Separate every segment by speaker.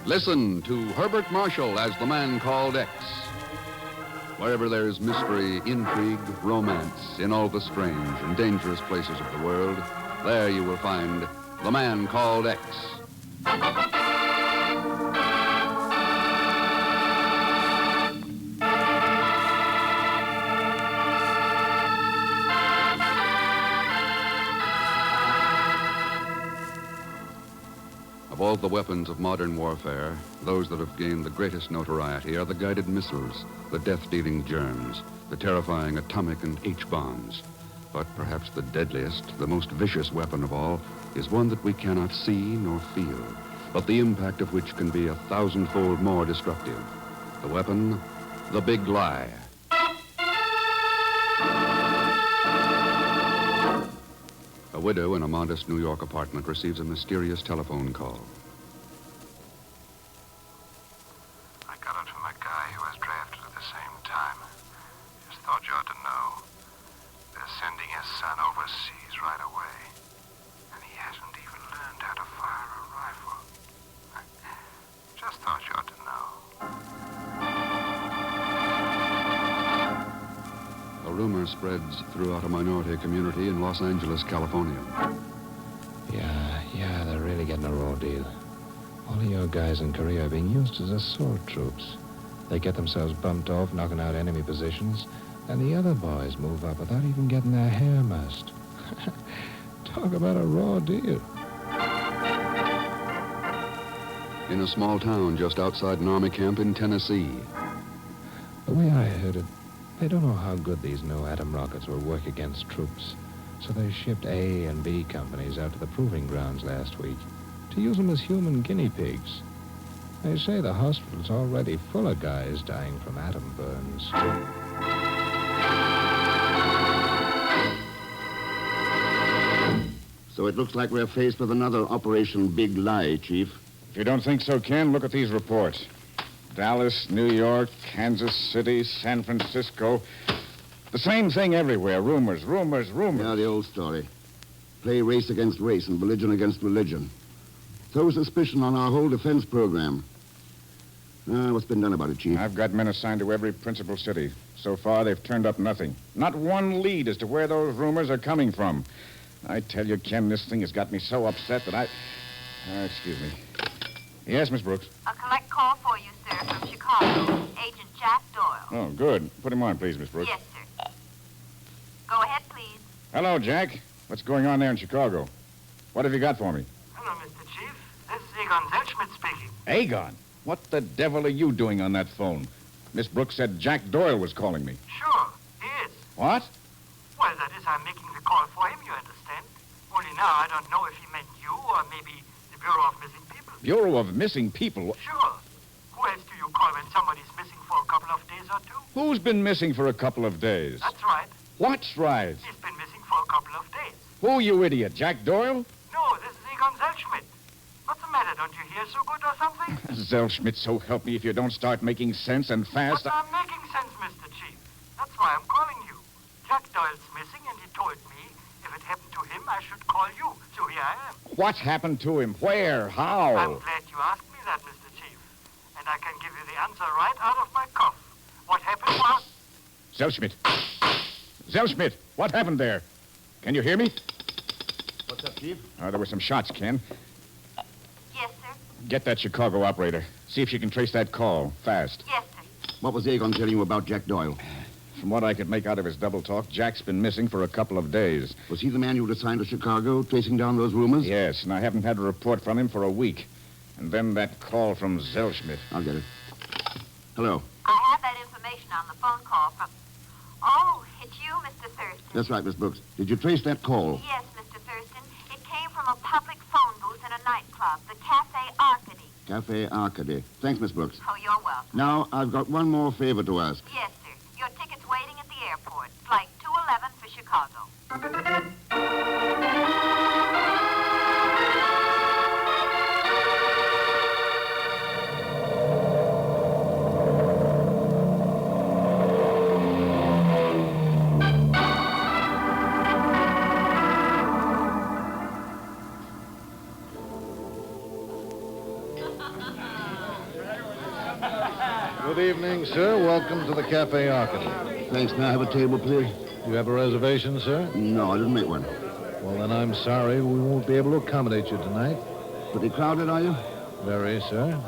Speaker 1: Listen to Herbert Marshall as the man called X. Wherever there's mystery, intrigue, romance in all the strange and dangerous places of the world, there you will find the man called X. Of all the weapons of modern warfare, those that have gained the greatest notoriety are the guided missiles, the death-dealing germs, the terrifying atomic and H-bombs. But perhaps the deadliest, the most vicious weapon of all is one that we cannot see nor feel, but the impact of which can be 1,000-fold more destructive. The weapon, the big lie. A widow in a modest New York apartment receives a mysterious telephone call.
Speaker 2: I got it from a guy who was drafted at the same time. Just thought you ought to know. They're sending his son overseas right away. And he hasn't even learned how to fire a rifle. Just thought you ought to know.
Speaker 1: A rumor spreads throughout a minority community in Los Angeles, California.
Speaker 3: Yeah, they're really getting a raw deal. All of your guys in Korea are being used as assault troops. They get themselves bumped off, knocking out enemy positions, and the other boys move up without even getting their hair mussed. Talk about a raw deal.
Speaker 1: In a small town just outside an army camp in Tennessee.
Speaker 3: The way I heard it, they don't know how good these new atom rockets will work against troops. So they shipped A and B companies out to the proving grounds last week to use them as human guinea pigs. They say the hospital's already full of guys dying from atom burns.
Speaker 4: So it looks like we're faced with another Operation Big Lie, Chief.
Speaker 5: If you don't think so, Ken, look at these reports. Dallas, New York, Kansas City, San Francisco. The same thing everywhere. Rumors.
Speaker 4: Yeah, the old story. Play race against race and religion against religion. Throw suspicion on our whole defense program. What's been done about it, Chief?
Speaker 5: I've got men assigned to every principal city. So far, they've turned up nothing. Not one lead as to where those rumors are coming from. I tell you, Ken, this thing has got me so upset that I... excuse me. Yes, Miss Brooks?
Speaker 6: A collect call for you, sir, from Chicago. Agent Jack Doyle.
Speaker 5: Oh, good. Put him on, please, Miss Brooks.
Speaker 6: Yes, sir. Go ahead, please.
Speaker 5: Hello, Jack. What's going on there in Chicago? What have you got for me?
Speaker 7: Hello, Mr. Chief. This is Egon Zelschmidt speaking.
Speaker 5: Egon? What the devil are you doing on that phone? Miss Brooks said Jack Doyle was calling me.
Speaker 7: Sure, he is.
Speaker 5: What?
Speaker 7: Well, that is, I'm making the call for him, you understand. Only now I don't know if he meant you or maybe the Bureau of Missing People.
Speaker 5: Bureau of Missing People?
Speaker 7: Sure. Who else do you call when somebody's missing for a couple of days or two?
Speaker 5: Who's been missing for a couple of days?
Speaker 7: That's right.
Speaker 5: What's right?
Speaker 7: He's been missing for a couple of days.
Speaker 5: Who, you idiot? Jack Doyle?
Speaker 7: No, this is Egon Zelschmidt. What's the matter? Don't you hear so good or something?
Speaker 5: Zelschmidt, so help me if you don't start making sense and fast.
Speaker 7: But I'm making sense, Mr. Chief. That's why I'm calling you. Jack Doyle's missing, and he told me if it happened to him, I should call you. So here I am.
Speaker 5: What happened to him? Where? How?
Speaker 7: I'm glad you asked me that, Mr. Chief. And I can give you the answer right out of my cuff. What happened was...
Speaker 5: Zelschmidt. Zelschmidt, what happened there? Can you hear me?
Speaker 4: What's up, Chief?
Speaker 5: There were some shots, Ken.
Speaker 6: Yes, sir.
Speaker 5: Get that Chicago operator. See if she can trace that call. Fast.
Speaker 6: Yes, sir.
Speaker 4: What was Egon telling you about Jack Doyle?
Speaker 5: From what I could make out of his double talk, Jack's been missing for a couple of days.
Speaker 4: Was he the man you were assigned to Chicago, tracing down those rumors?
Speaker 5: Yes, and I haven't had a report from him for a week. And then that call from Zelschmidt.
Speaker 4: I'll get it. Hello.
Speaker 6: I have that information on the phone call from... Oh, it's you, Mr. Thurston.
Speaker 4: That's right, Miss Brooks. Did you trace that call?
Speaker 6: Yes, Mr. Thurston. It came from a public phone booth in a nightclub, the Cafe Arcady.
Speaker 4: Cafe Arcady. Thanks, Miss Brooks.
Speaker 6: Oh, you're welcome.
Speaker 4: Now, I've got one more favor to ask.
Speaker 6: Yes, sir. Your ticket's waiting at the airport. Flight 211 for Chicago.
Speaker 8: Good evening, sir. Welcome to the Cafe Arcady.
Speaker 4: Thanks. Now have a table, please.
Speaker 8: You have a reservation, sir?
Speaker 4: No, I didn't make one.
Speaker 8: Well, then I'm sorry. We won't be able to accommodate you tonight.
Speaker 4: Pretty crowded, are you?
Speaker 8: Very, sir.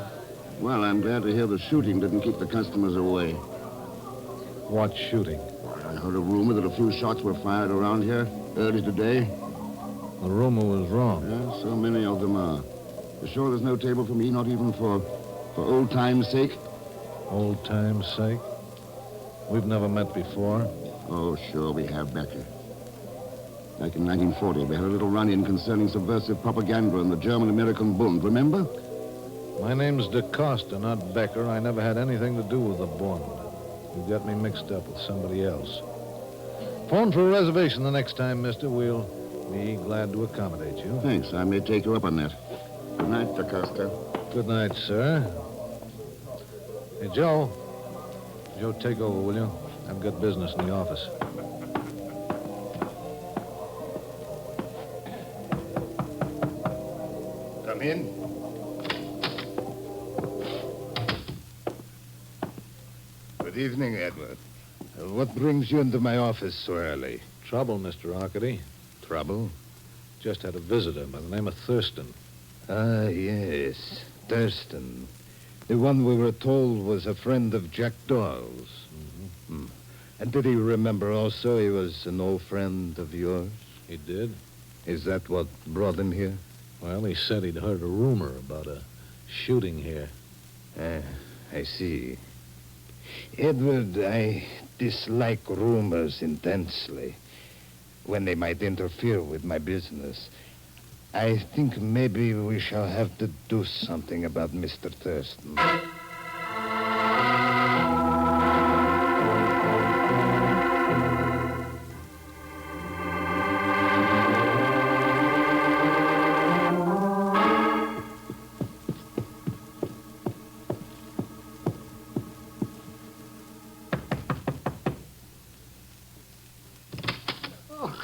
Speaker 4: Well, I'm glad to hear the shooting didn't keep the customers away.
Speaker 8: What shooting?
Speaker 4: I heard a rumor that a few shots were fired around here early today.
Speaker 8: The rumor was wrong.
Speaker 4: Yeah, so many of them are. You sure there's no table for me, not even for old time's sake?
Speaker 8: Old time's sake? We've never met before.
Speaker 4: Oh, sure we have, Becker. Back in 1940, we had a little run-in concerning subversive propaganda in the German-American Bund, remember?
Speaker 8: My name's DeCosta, not Becker. I never had anything to do with the Bund. You got me mixed up with somebody else. Phone for a reservation the next time, mister. We'll be glad to accommodate you.
Speaker 4: Thanks. I may take you up on that. Good night, DeCosta.
Speaker 8: Good night, sir. Hey, Joe. Joe, take over, will you? I've got business in the office.
Speaker 9: Come in. Good evening, Edward. What brings you into my office so early?
Speaker 8: Trouble, Mr. Arcady.
Speaker 9: Trouble?
Speaker 8: Just had a visitor by the name of Thurston.
Speaker 9: Ah, yes. Thurston. The one we were told was a friend of Jack Doyle's. Mm-hmm. And did he remember also he was an old friend of yours?
Speaker 8: He did.
Speaker 9: Is that what brought him here?
Speaker 8: Well, he said he'd heard a rumor about a shooting here.
Speaker 9: I see. Edward, I dislike rumors intensely when they might interfere with my business. I think maybe we shall have to do something about Mr. Thurston.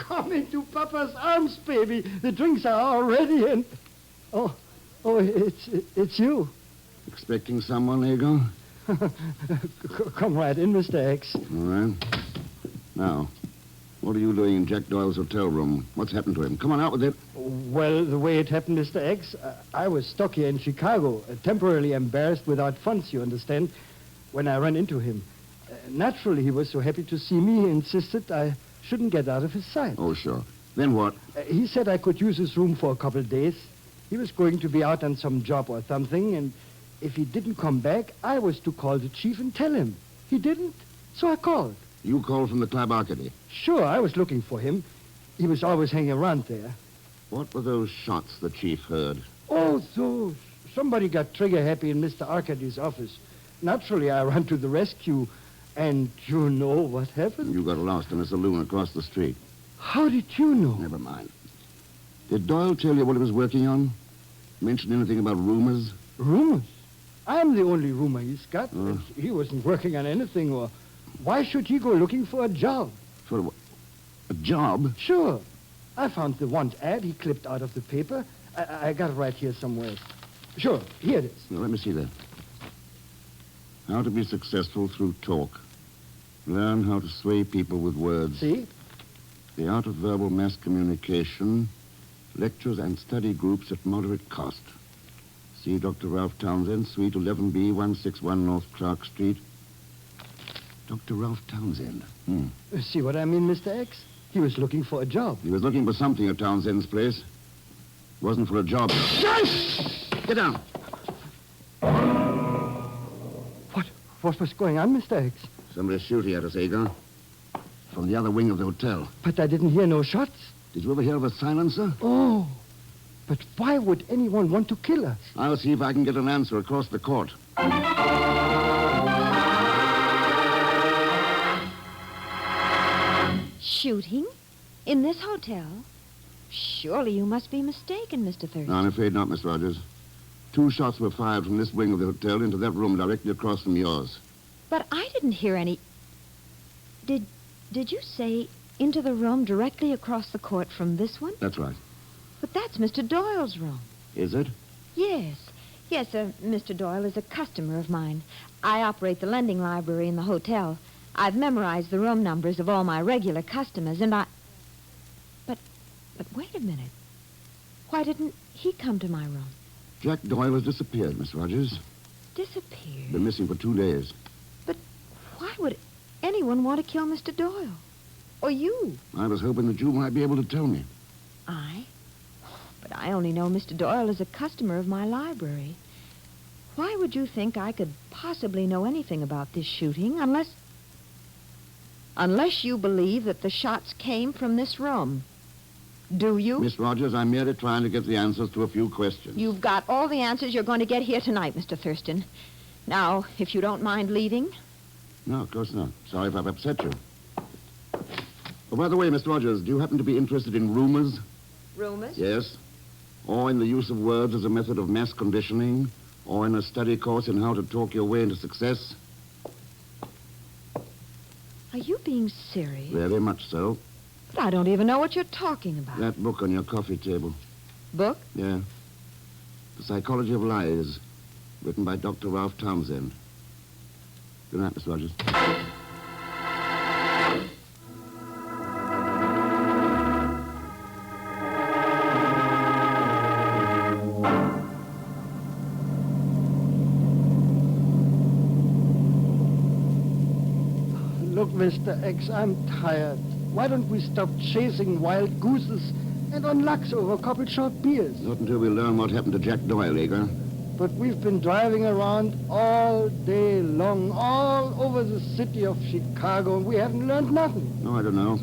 Speaker 10: Come into Papa's arms, baby. The drinks are all ready and... Oh, it's you.
Speaker 4: Expecting someone, Ego?
Speaker 10: Come right in, Mr. X.
Speaker 4: All right. Now, what are you doing in Jack Doyle's hotel room? What's happened to him? Come on, out with it.
Speaker 10: Well, the way it happened, Mr. X, I was stuck here in Chicago, temporarily embarrassed without funds, you understand, when I ran into him. Naturally, he was so happy to see me, he insisted I shouldn't get out of his sight.
Speaker 4: Oh, sure. Then what?
Speaker 10: He said I could use his room for a couple of days. He was going to be out on some job or something, and if he didn't come back, I was to call the chief and tell him. He didn't, so I called.
Speaker 4: You called from the Club Arcady?
Speaker 10: Sure, I was looking for him. He was always hanging around there.
Speaker 4: What were those shots the chief heard?
Speaker 10: Oh, those. Somebody got trigger-happy in Mr. Arcady's office. Naturally, I ran to the rescue, and you know what happened?
Speaker 4: You got lost in a saloon across the street.
Speaker 10: How did you know?
Speaker 4: Never mind. Did Doyle tell you what he was working on? Mention anything about rumors?
Speaker 10: Rumors? I'm the only rumor he's got. He wasn't working on anything, or why should he go looking for a job?
Speaker 4: For a job?
Speaker 10: Sure. I found the want ad he clipped out of the paper. I got it right here somewhere. Sure, here it is.
Speaker 4: Now, let me see that. How to be successful through talk. Learn how to sway people with words.
Speaker 10: See?
Speaker 4: The art of verbal mass communication. Lectures and study groups at moderate cost. See Dr. Ralph Townsend, Suite 11B, 161 North Clark Street. Dr. Ralph Townsend.
Speaker 10: See what I mean, Mr. X? He was looking for a job.
Speaker 4: He was looking for something at Townsend's place. Wasn't for a job. Get down.
Speaker 10: What was going on, Mr. X?
Speaker 4: Somebody's shooting at us, Agar. From the other wing of the hotel.
Speaker 10: But I didn't hear no shots.
Speaker 4: Did you ever hear of a silencer?
Speaker 10: Oh, but why would anyone want to kill us?
Speaker 4: I'll see if I can get an answer across the court.
Speaker 11: Shooting? In this hotel? Surely you must be mistaken, Mr. Thurston.
Speaker 4: No, I'm afraid not, Miss Rogers. 2 shots were fired from this wing of the hotel into that room directly across from yours.
Speaker 11: But I didn't hear any... Did you say into the room directly across the court from this one?
Speaker 4: That's right.
Speaker 11: But that's Mr. Doyle's room.
Speaker 4: Is it?
Speaker 11: Yes. Yes, Mr. Doyle is a customer of mine. I operate the lending library in the hotel. I've memorized the room numbers of all my regular customers, and I... But wait a minute. Why didn't he come to my room?
Speaker 4: Jack Doyle has disappeared, Miss Rogers.
Speaker 11: Disappeared?
Speaker 4: Been missing for 2 days.
Speaker 11: But why would anyone want to kill Mr. Doyle? Or you?
Speaker 4: I was hoping that you might be able to tell me.
Speaker 11: I? But I only know Mr. Doyle as a customer of my library. Why would you think I could possibly know anything about this shooting unless you believe that the shots came from this room? Do you?
Speaker 4: Miss Rogers, I'm merely trying to get the answers to a few questions.
Speaker 11: You've got all the answers you're going to get here tonight, Mr. Thurston. Now, if you don't mind leaving.
Speaker 4: No, of course not. Sorry if I've upset you. Oh, by the way, Miss Rogers, do you happen to be interested in rumors?
Speaker 11: Rumors?
Speaker 4: Yes. Or in the use of words as a method of mass conditioning? Or in a study course in how to talk your way into success?
Speaker 11: Are you being serious?
Speaker 4: Very much so.
Speaker 11: But I don't even know what you're talking about.
Speaker 4: That book on your coffee table.
Speaker 11: Book?
Speaker 4: Yeah. The Psychology of Lies, written by Dr. Ralph Townsend. Good night, Miss Rogers.
Speaker 10: Look, Mr. X, I'm tired. Why don't we stop chasing wild gooses and unlux over a couple short beers?
Speaker 4: Not until we learn what happened to Jack Doyle, Eager.
Speaker 10: But we've been driving around all day long, all over the city of Chicago, and we haven't learned nothing.
Speaker 4: No, I don't know.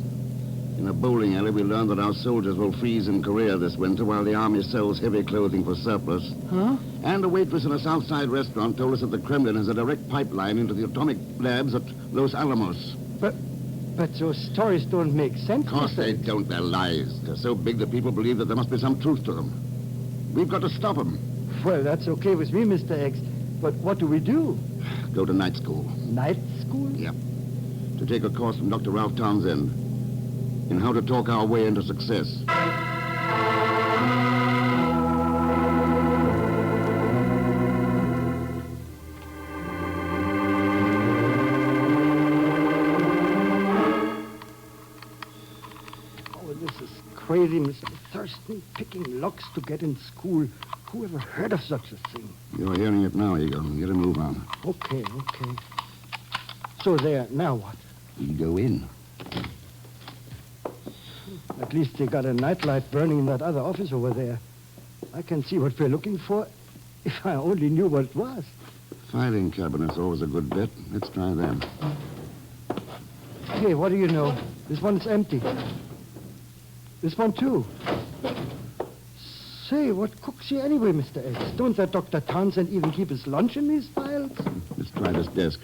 Speaker 4: In a bowling alley, we learned that our soldiers will freeze in Korea this winter while the Army sells heavy clothing for surplus.
Speaker 10: Huh?
Speaker 4: And a waitress in a South Side restaurant told us that the Kremlin has a direct pipeline into the atomic labs at Los Alamos.
Speaker 10: But those stories don't make sense.
Speaker 4: Of course
Speaker 10: Mr.
Speaker 4: they
Speaker 10: X.
Speaker 4: don't. They're lies. They're so big that people believe that there must be some truth to them. We've got to stop them.
Speaker 10: Well, that's okay with me, Mr. X. But what do we do?
Speaker 4: Go to night school.
Speaker 10: Night school?
Speaker 4: Yep. To take a course from Dr. Ralph Townsend in how to talk our way into success.
Speaker 10: Crazy, Mr. Thurston, picking locks to get in school. Who ever heard of such a thing?
Speaker 4: You're hearing it now, Eagle. Get a move on.
Speaker 10: Okay. So there, now what?
Speaker 4: We go in.
Speaker 10: At least they got a nightlight burning in that other office over there. I can see what we're looking for if I only knew what it was.
Speaker 4: Filing cabinet's always a good bet. Let's try them.
Speaker 10: Hey, what do you know? This one's empty. This one, too. Say, what cooks you anyway, Mr. X? Don't that Dr. Townsend even keep his lunch in these files?
Speaker 4: Let's try this desk.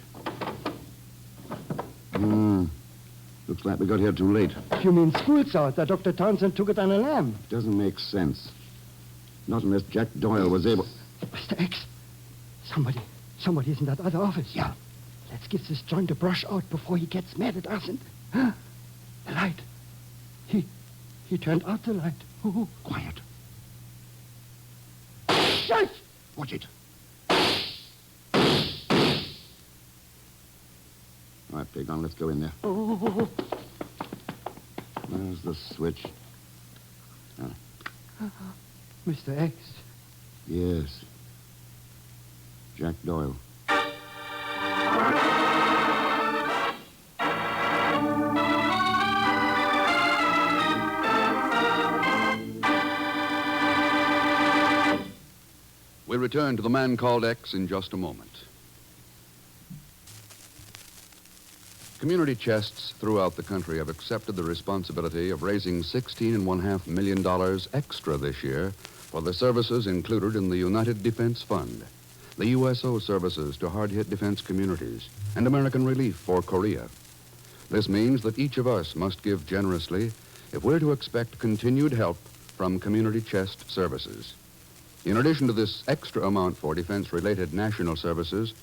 Speaker 4: Looks like we got here too late.
Speaker 10: You mean school's out, that Dr. Townsend took it on a lamb?
Speaker 4: Doesn't make sense. Not unless Jack Doyle was able...
Speaker 10: Mr. X, somebody's in that other office.
Speaker 4: Yeah.
Speaker 10: Let's give this joint a brush out before he gets mad at us and... The light. He turned out the light. Oh.
Speaker 4: Quiet.
Speaker 10: Shut!
Speaker 4: Watch it. All right, Big on, let's go in there.
Speaker 10: Oh.
Speaker 4: There's the switch.
Speaker 10: Mr. X.
Speaker 4: Yes. Jack Doyle.
Speaker 1: We'll return to the man called X in just a moment. Community chests throughout the country have accepted the responsibility of raising $16.5 million extra this year for the services included in the United Defense Fund, the USO services to hard-hit defense communities, and American Relief for Korea. This means that each of us must give generously if we're to expect continued help from community chest services. In addition to this extra amount for defense-related national services,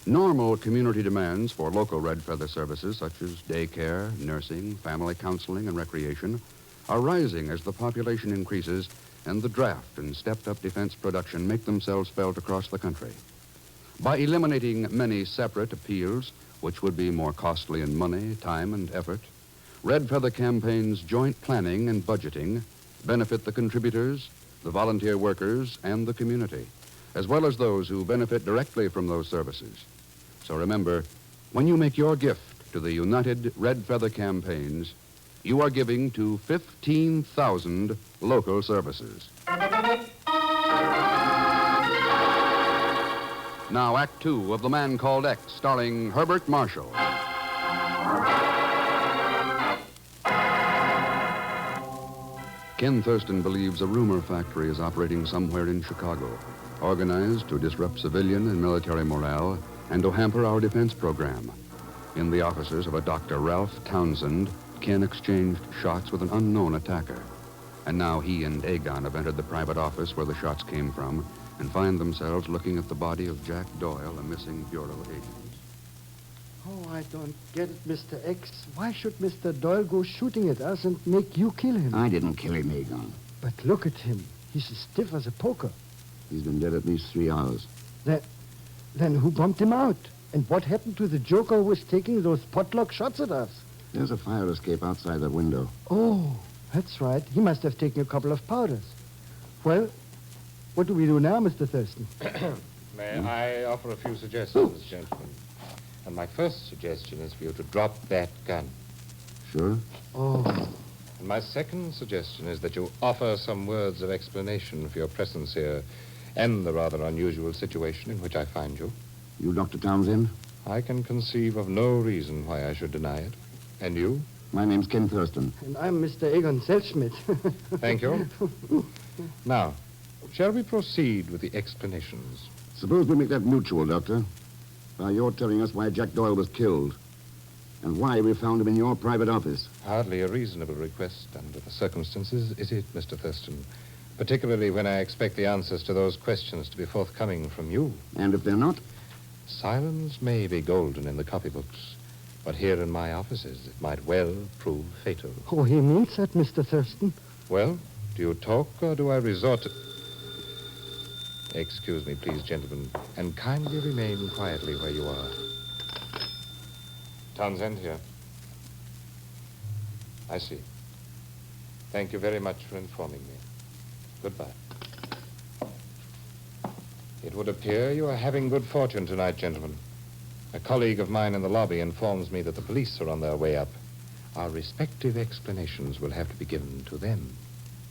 Speaker 1: normal community demands for local red feather services such as daycare, nursing, family counseling, and recreation are rising as the population increases and the draft and stepped-up defense production make themselves felt across the country. By eliminating many separate appeals, which would be more costly in money, time, and effort, Red Feather Campaign's joint planning and budgeting benefit the contributors, the volunteer workers, and the community, as well as those who benefit directly from those services. So remember, when you make your gift to the United Red Feather Campaigns, you are giving to 15,000 local services. Now, Act Two of The Man Called X, starring Herbert Marshall. Ken Thurston believes a rumor factory is operating somewhere in Chicago, organized to disrupt civilian and military morale and to hamper our defense program. In the offices of a Dr. Ralph Townsend, Ken exchanged shots with an unknown attacker. And now he and Aegon have entered the private office where the shots came from and find themselves looking at the body of Jack Doyle, a missing Bureau agent.
Speaker 10: Oh, I don't get it, Mr. X. Why should Mr. Doyle go shooting at us and make you kill him?
Speaker 4: I didn't kill him, Aegon.
Speaker 10: But look at him. He's as stiff as a poker.
Speaker 4: He's been dead at least 3 hours.
Speaker 10: Then who bumped him out? And what happened to the joker who was taking those potluck shots at us?
Speaker 4: There's a fire escape outside that window.
Speaker 10: Oh, that's right. He must have taken a couple of powders. Well, what do we do now, Mr. Thurston?
Speaker 3: May I offer a few suggestions, gentlemen? And my first suggestion is for you to drop that gun.
Speaker 4: Sure?
Speaker 10: Oh.
Speaker 3: And my second suggestion is that you offer some words of explanation for your presence here and the rather unusual situation in which I find you.
Speaker 4: You Dr. Townsend?
Speaker 3: I can conceive of no reason why I should deny it. And you?
Speaker 4: My name's Ken Thurston.
Speaker 10: And I'm Mr. Aegon Selschmidt.
Speaker 3: Thank you. Now, shall we proceed with the explanations?
Speaker 4: Suppose we make that mutual, Doctor. By your telling us why Jack Doyle was killed and why we found him in your private office.
Speaker 3: Hardly a reasonable request under the circumstances, is it, Mr. Thurston? Particularly when I expect the answers to those questions to be forthcoming from you.
Speaker 4: And if they're not?
Speaker 3: Silence may be golden in the copybooks, but here in my offices it might well prove fatal.
Speaker 10: Oh, he means that, Mr. Thurston.
Speaker 3: Well, do you talk or do I resort to... Excuse me, please, gentlemen, and kindly remain quietly where you are. Townsend here. I see. Thank you very much for informing me. Goodbye. It would appear you are having good fortune tonight, gentlemen. A colleague of mine in the lobby informs me that the police are on their way up. Our respective explanations will have to be given to them.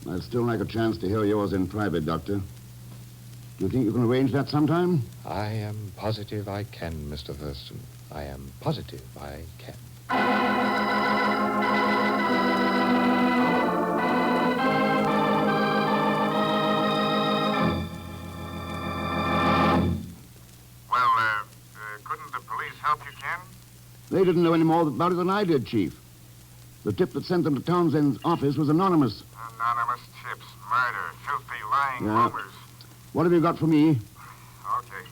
Speaker 4: I'd still like a chance to hear yours in private, Doctor. Do you think you can arrange that sometime?
Speaker 3: I am positive I can, Mr. Thurston. I am positive I can.
Speaker 2: Couldn't the police help you, Ken?
Speaker 4: They didn't know any more about it than I did, Chief. The tip that sent them to Townsend's office was anonymous.
Speaker 2: Anonymous tips, murder, filthy, lying rumors.
Speaker 4: What have you got for me?
Speaker 2: Okay.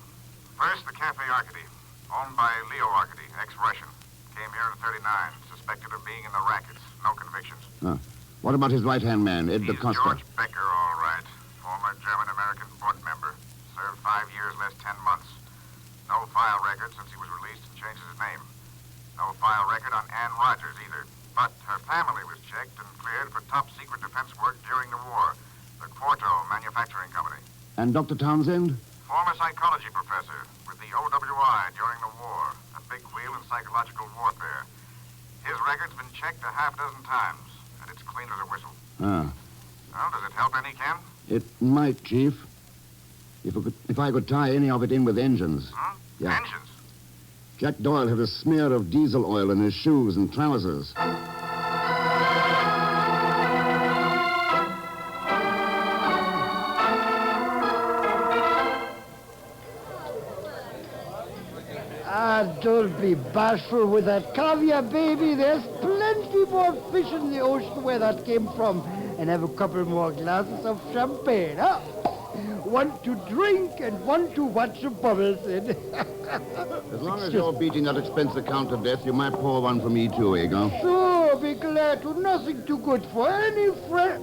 Speaker 2: First, the Cafe Arcady, owned by Leo Arcady, ex-Russian. Came here in 39, suspected of being in the rackets. No convictions.
Speaker 4: What about his right-hand man, Ed
Speaker 2: He's
Speaker 4: DaCosta?
Speaker 2: George Becker, all right. Former German-American board member. Served 5 years, less 10 months. No file record since he was released and changed his name. No file record on Ann Rogers either. But her family was checked and cleared for top-secret defense work during the war. The Quarto Manufacturing Company.
Speaker 4: And Dr. Townsend?
Speaker 2: Former psychology professor with the OWI during the war. A big wheel in psychological warfare. His record's been checked a half dozen times, and it's clean as a whistle. Well, does it help any, Ken?
Speaker 4: It might, Chief. If I could tie any of it in with engines. Yeah.
Speaker 2: Engines?
Speaker 4: Jack Doyle had a smear of diesel oil in his shoes and trousers.
Speaker 10: Don't be bashful with that caviar, baby. There's plenty more fish in the ocean where that came from. And have a couple more glasses of champagne, huh? One to drink and one to watch the bubbles in.
Speaker 4: As long as you're beating that expense account to death, you might pour one for me, too, Aegon.
Speaker 10: Sure, be glad to. Nothing too good for any friend.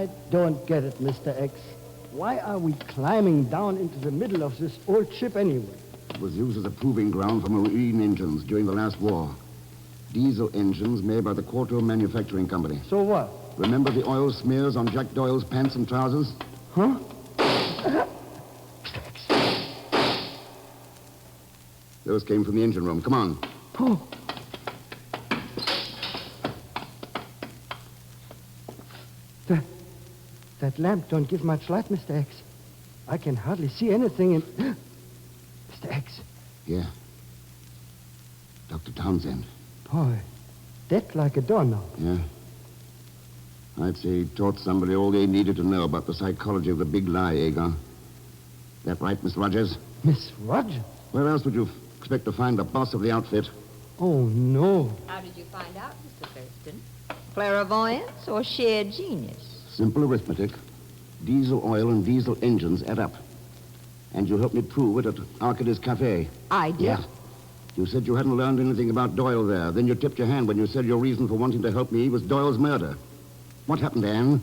Speaker 10: I don't get it, Mr. X. Why are we climbing down into the middle of this old ship anyway?
Speaker 4: It was used as a proving ground for marine engines during the last war. Diesel engines made by the Quarto Manufacturing Company.
Speaker 10: So what?
Speaker 4: Remember the oil smears on Jack Doyle's pants and trousers?
Speaker 10: Huh?
Speaker 4: Those came from the engine room. Come on.
Speaker 10: Oh. That lamp don't give much light, Mr. X. I can hardly see anything in... Mr. X.
Speaker 4: Yeah. Dr. Townsend.
Speaker 10: Boy, that like a doorknob.
Speaker 4: Yeah. I'd say he taught somebody all they needed to know about the psychology of the big lie, Agar. That right, Miss Rogers?
Speaker 10: Miss Rogers?
Speaker 4: Where else would you expect to find the boss of the outfit?
Speaker 10: Oh, no.
Speaker 11: How did you find out, Mr. Thurston? Clairvoyance or sheer genius?
Speaker 4: Simple arithmetic. Diesel oil and diesel engines add up. And you helped me prove it at Arcady's Cafe.
Speaker 11: I did.
Speaker 4: Yeah. You said you hadn't learned anything about Doyle there. Then you tipped your hand when you said your reason for wanting to help me was Doyle's murder. What happened, Anne?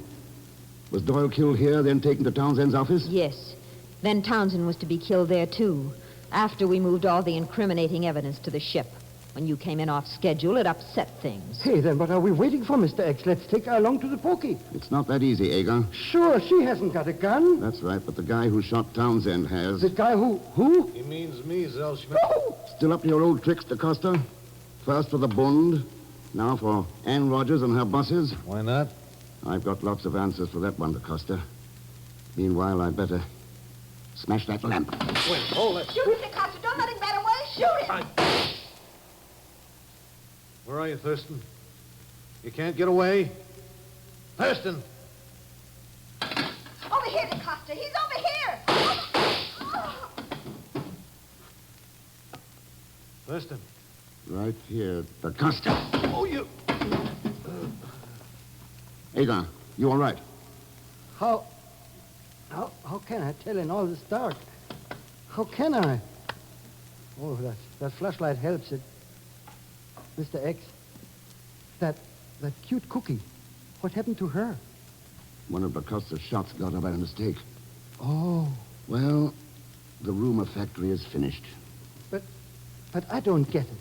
Speaker 4: Was Doyle killed here, then taken to Townsend's office?
Speaker 11: Yes. Then Townsend was to be killed there, too, after we moved all the incriminating evidence to the ship. When you came in off schedule, it upset things.
Speaker 10: Hey, then what are we waiting for, Mr. X? Let's take her along to the pokey.
Speaker 4: It's not that easy, Agar.
Speaker 10: Sure, she hasn't got a gun.
Speaker 4: That's right, but the guy who shot Townsend has.
Speaker 10: The guy who?
Speaker 8: He means me, Zellschmidt.
Speaker 10: Oh!
Speaker 4: Still up to your old tricks, DaCosta? First for the Bund, now for Ann Rogers and her bosses?
Speaker 8: Why not?
Speaker 4: I've got lots of answers for that one, DaCosta. Meanwhile, I'd better smash that lamp.
Speaker 8: Wait, hold it.
Speaker 11: Shoot him, DaCosta. Don't let him get away. Shoot him.
Speaker 8: Where are you, Thurston? You can't get away? Thurston!
Speaker 11: Over here, DaCosta. He's over here.
Speaker 8: Thurston.
Speaker 4: Right here, DaCosta.
Speaker 8: Oh, you...
Speaker 4: Agar, you all right?
Speaker 10: How can I tell in all this dark? How can I? Oh, that flashlight helps it. Mr. X, that cute cookie, what happened to her?
Speaker 4: One of DaCosta's shots got her by mistake.
Speaker 10: Oh.
Speaker 4: Well, the rumor factory is finished.
Speaker 10: But I don't get it.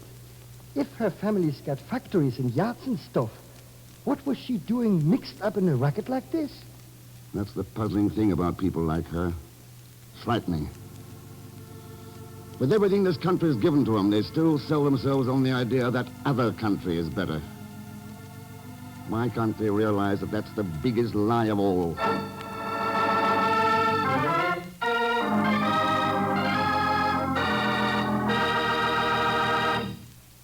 Speaker 10: If her family's got factories and yachts and stuff, what was she doing mixed up in a racket like this?
Speaker 4: That's the puzzling thing about people like her. Frightening. With everything this country has given to them, they still sell themselves on the idea that other country is better. Why can't they realize that that's the biggest lie of all?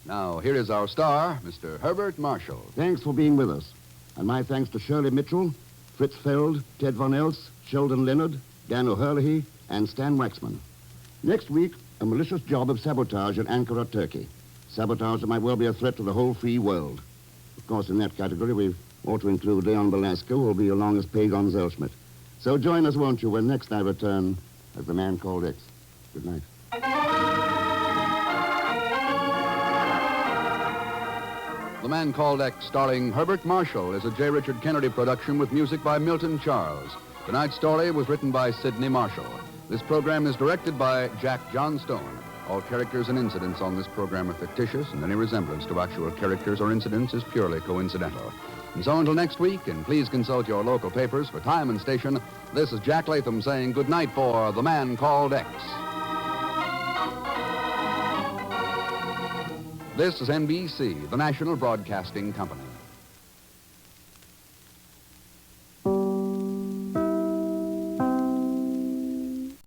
Speaker 1: Now, here is our star, Mr. Herbert Marshall.
Speaker 4: Thanks for being with us. And my thanks to Shirley Mitchell, Fritz Feld, Ted Von Elst, Sheldon Leonard, Dan O'Hurley, and Stan Waxman. Next week, a malicious job of sabotage at Ankara, Turkey. Sabotage that might well be a threat to the whole free world. Of course, in that category, we ought to include Leon Belasco, who will be along as Pagon Zellschmidt. So join us, won't you, when next I return as The Man Called X. Good night.
Speaker 1: The Man Called X, starring Herbert Marshall, is a J. Richard Kennedy production with music by Milton Charles. Tonight's story was written by Sidney Marshall. This program is directed by Jack Johnstone. All characters and incidents on this program are fictitious, and any resemblance to actual characters or incidents is purely coincidental. And so until next week, and please consult your local papers for time and station, this is Jack Latham saying good night for The Man Called X. This is NBC, the national broadcasting company.